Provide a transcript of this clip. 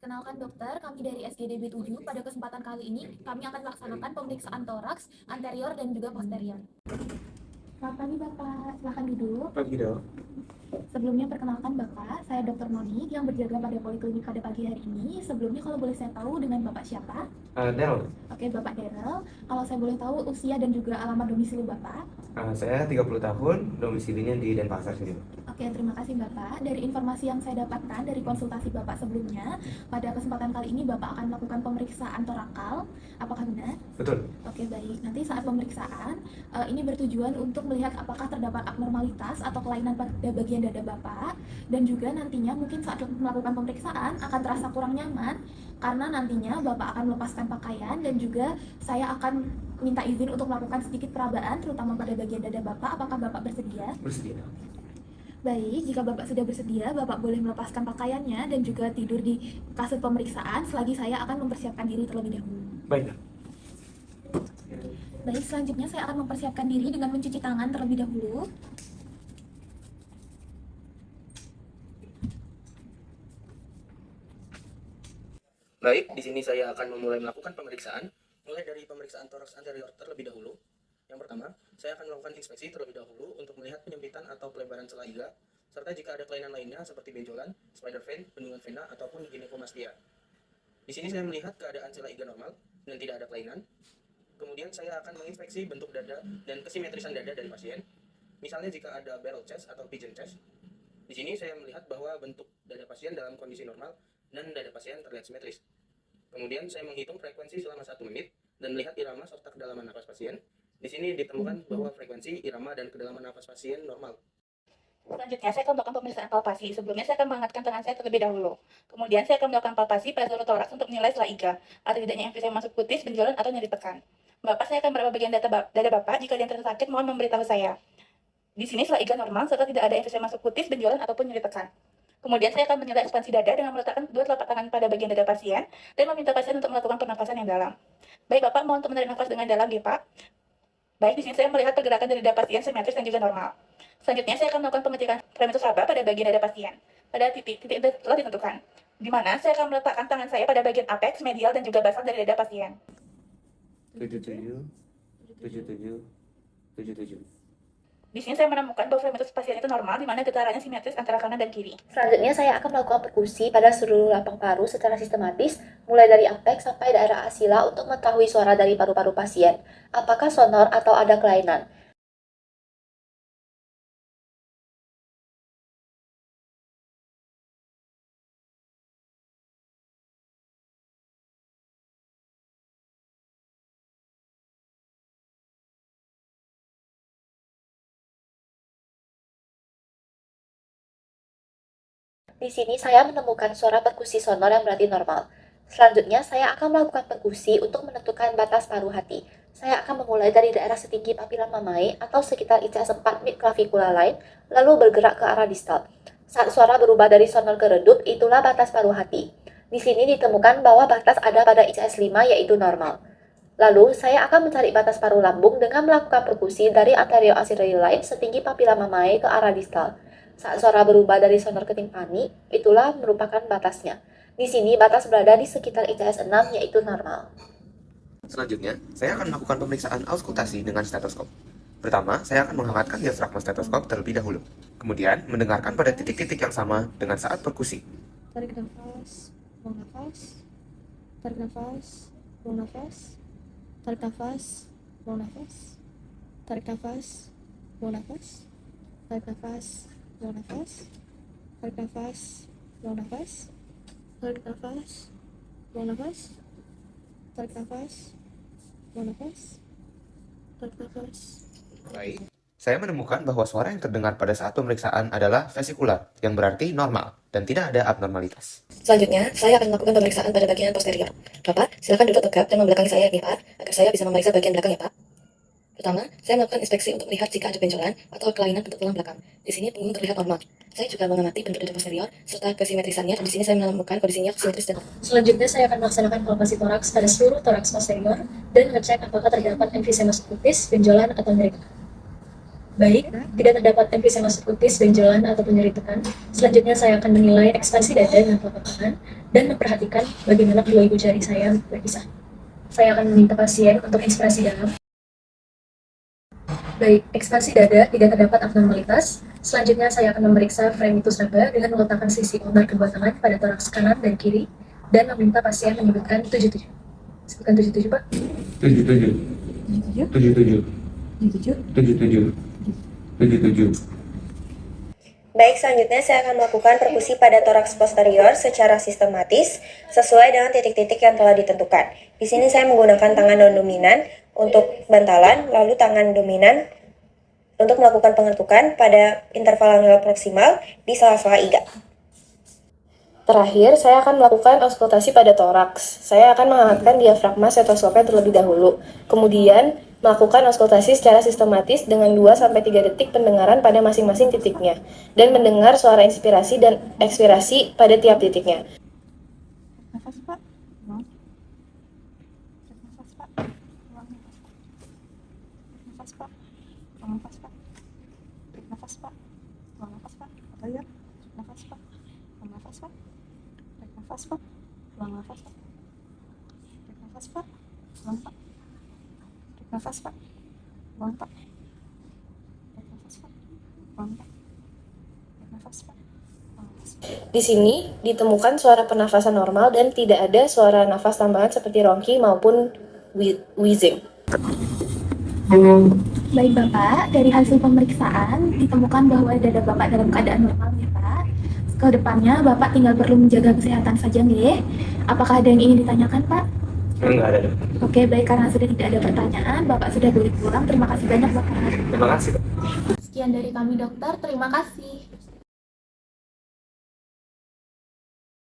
Perkenalkan dokter, kami dari SGDB 7. Pada kesempatan kali ini, kami akan melaksanakan pemeriksaan toraks, anterior, dan juga posterior. Selamat pagi Bapak, silahkan duduk. Pagi dok. Sebelumnya perkenalkan Bapak, saya Dr. Moni yang berjaga pada Poliklinik pada pagi hari ini. Sebelumnya kalau boleh saya tahu dengan Bapak siapa? Del. Oke, Bapak Daryl. Kalau saya boleh tahu usia dan juga alamat domisili Bapak? Saya 30 tahun, domisilinya di Denpasar sini. Oke, terima kasih Bapak. Dari informasi yang saya dapatkan dari konsultasi Bapak sebelumnya, pada kesempatan kali ini Bapak akan melakukan pemeriksaan torakal. Apakah benar? Betul. Oke, baik. Nanti saat pemeriksaan, ini bertujuan untuk melihat apakah terdapat abnormalitas atau kelainan pada bagian dada Bapak, dan juga nantinya mungkin saat melakukan pemeriksaan akan terasa kurang nyaman karena nantinya Bapak akan melepaskan pakaian dan juga saya akan minta izin untuk melakukan sedikit perabaan terutama pada bagian dada Bapak. Apakah Bapak bersedia? Bersedia dok. Baik, jika Bapak sudah bersedia, Bapak boleh melepaskan pakaiannya dan juga tidur di kasur pemeriksaan selagi saya akan mempersiapkan diri terlebih dahulu. Baik dok. Baik, selanjutnya saya akan mempersiapkan diri dengan mencuci tangan terlebih dahulu. Baik, di sini saya akan memulai melakukan pemeriksaan, mulai dari pemeriksaan toraks anterior terlebih dahulu. Yang pertama, saya akan melakukan inspeksi terlebih dahulu untuk melihat penyempitan atau pelebaran celah iga, serta jika ada kelainan lainnya seperti benjolan, spider vein, bendungan vena, ataupun ginekomastia. Di sini saya melihat keadaan celah iga normal dan tidak ada kelainan. Kemudian saya akan menginspeksi bentuk dada dan kesimetrisan dada dari pasien. Misalnya jika ada barrel chest atau pigeon chest. Di sini saya melihat bahwa bentuk dada pasien dalam kondisi normal dan dada pasien terlihat simetris. Kemudian saya menghitung frekuensi selama 1 menit dan melihat irama serta kedalaman nafas pasien. Di sini ditemukan bahwa frekuensi, irama, dan kedalaman nafas pasien normal. Selanjutnya, saya akan melakukan pemeriksaan palpasi. Sebelumnya, saya akan mengangkatkan tangan saya terlebih dahulu. Kemudian, saya akan melakukan palpasi pada seluruh toraks untuk menilai celah iga, atau tidaknya emfisema masuk kutis, benjolan, atau nyeri tekan. Bapak, saya akan berapa bagian dada Bapak. Jika ada yang terasa sakit, mohon memberitahu saya. Di sini celah iga normal, serta tidak ada emfisema masuk kutis, benjolan, ataupun nyeri tekan. Kemudian, saya akan menilai ekspansi dada dengan meletakkan kedua telapak tangan pada bagian dada pasien, dan meminta pasien untuk melakukan pernapasan yang dalam. Baik, Bapak, mohon untuk menarik nafas dengan dalam, ya, Pak. Baik, di sini saya melihat pergerakan dari dada pasien simetris dan juga normal. Selanjutnya, saya akan melakukan pengecekan parameter laba pada bagian dada pasien. Pada titik telah ditentukan, di mana saya akan meletakkan tangan saya pada bagian apex, medial, dan juga basal dari dada pasien. 77, 77, 77. Di sini saya menemukan bahwa parameter pasien itu normal, di mana getarannya simetris antara kanan dan kiri. Selanjutnya, saya akan melakukan perkusi pada seluruh lapang paru secara sistematis, mulai dari apex sampai daerah asila untuk mengetahui suara dari paru-paru pasien. Apakah sonor atau ada kelainan? Di sini saya menemukan suara perkusi sonor yang berarti normal. Selanjutnya, saya akan melakukan perkusi untuk menentukan batas paruh hati. Saya akan memulai dari daerah setinggi papila mamae atau sekitar ICS 4 mid clavicula line, lalu bergerak ke arah distal. Saat suara berubah dari sonor ke redup, itulah batas paruh hati. Di sini ditemukan bahwa batas ada pada ICS 5 yaitu normal. Lalu, saya akan mencari batas paruh lambung dengan melakukan perkusi dari anterior axillary line setinggi papila mamae ke arah distal. Saat suara berubah dari sonor ke timpani, itulah merupakan batasnya. Di sini batas berada di sekitar ICS 6 yaitu normal. Selanjutnya, saya akan melakukan pemeriksaan auskultasi dengan stetoskop. Pertama, saya akan menghangatkan diafragma stetoskop terlebih dahulu. Kemudian, mendengarkan pada titik-titik yang sama dengan saat perkusi. Tarik nafas, buang nafas, tarik nafas, buang nafas, tarik nafas, buang nafas, tarik nafas, buang nafas, tarik nafas, buang nafas, tarik nafas, buang nafas, tarik nafas, buang nafas, tarik nafas, buang nafas, tarik nafas. Baik. Saya menemukan bahwa suara yang terdengar pada saat pemeriksaan adalah vesikular, yang berarti normal dan tidak ada abnormalitas. Selanjutnya, saya akan melakukan pemeriksaan pada bagian posterior. Bapak, silakan duduk tegap dan membelakangi saya, ya Pak, agar saya bisa memeriksa bagian belakang, ya Pak. Pertama, saya melakukan inspeksi untuk melihat jika ada benjolan atau kelainan bentuk tulang belakang. Di sini punggung terlihat normal. Saya juga mengamati bentuk dada posterior serta kesimetrisannya. Di sini saya menemukan kondisinya simetris dan Selanjutnya, saya akan melaksanakan palpasi toraks pada seluruh toraks posterior dan mengecek apakah terdapat emfisema kutis, benjolan, atau nyeri. Baik, tidak terdapat emfisema subkutis, benjolan, atau nyeri tekan. Selanjutnya saya akan menilai ekspansi dada dengan telapak tangan dan memperhatikan bagaimana kedua ibu jari saya berpisah. Saya akan meminta pasien untuk inspirasi dalam. Baik, ekspansi dada tidak terdapat abnormalitas. Selanjutnya saya akan memeriksa frenitus laba dengan meletakkan sisi ulnar kedua tangan pada toraks kanan dan kiri dan meminta pasien menyebutkan 77. Sebutkan 77, Pak. 77 77 77 77. Baik, selanjutnya saya akan melakukan perkusi pada toraks posterior secara sistematis sesuai dengan titik-titik yang telah ditentukan. Di sini saya menggunakan tangan non-dominan untuk bantalan, lalu tangan dominan untuk melakukan pengetukan pada interval anular proksimal di sela-sela iga. Terakhir, saya akan melakukan auskultasi pada toraks. Saya akan menghangatkan diafragma stetoskopnya terlebih dahulu. Kemudian, melakukan auskultasi secara sistematis dengan 2-3 detik pendengaran pada masing-masing titiknya, dan mendengar suara inspirasi dan ekspirasi pada tiap titiknya. Nafas, Pak. Buang. Nafas, Pak. Buang nafas, Pak. Buang nafas, Pak. Tarik nafas, Pak. Buang nafas, Pak. Atau ya? Nafas, Pak. Buang nafas, Pak. Tarik nafas, Pak. Buang nafas, Pak. Tarik nafas, Pak. Buang, Pak. Nafas, Pak. Buang, Pak. Tarik nafas, Pak. Buang, Pak. Tarik nafas, Pak. Buang nafas, Pak. Di sini ditemukan suara pernafasan normal dan tidak ada suara nafas tambahan seperti ronki maupun wheezing. Baik Bapak, dari hasil pemeriksaan ditemukan bahwa dada Bapak dalam keadaan normal ya Pak. Kedepannya Bapak tinggal perlu menjaga kesehatan saja nggih. Apakah ada yang ingin ditanyakan Pak? Enggak ada. Oke, baik, karena sudah tidak ada pertanyaan, Bapak sudah boleh pulang. Terima kasih banyak Bapak. Terima kasih. Sekian dari kami dokter, terima kasih.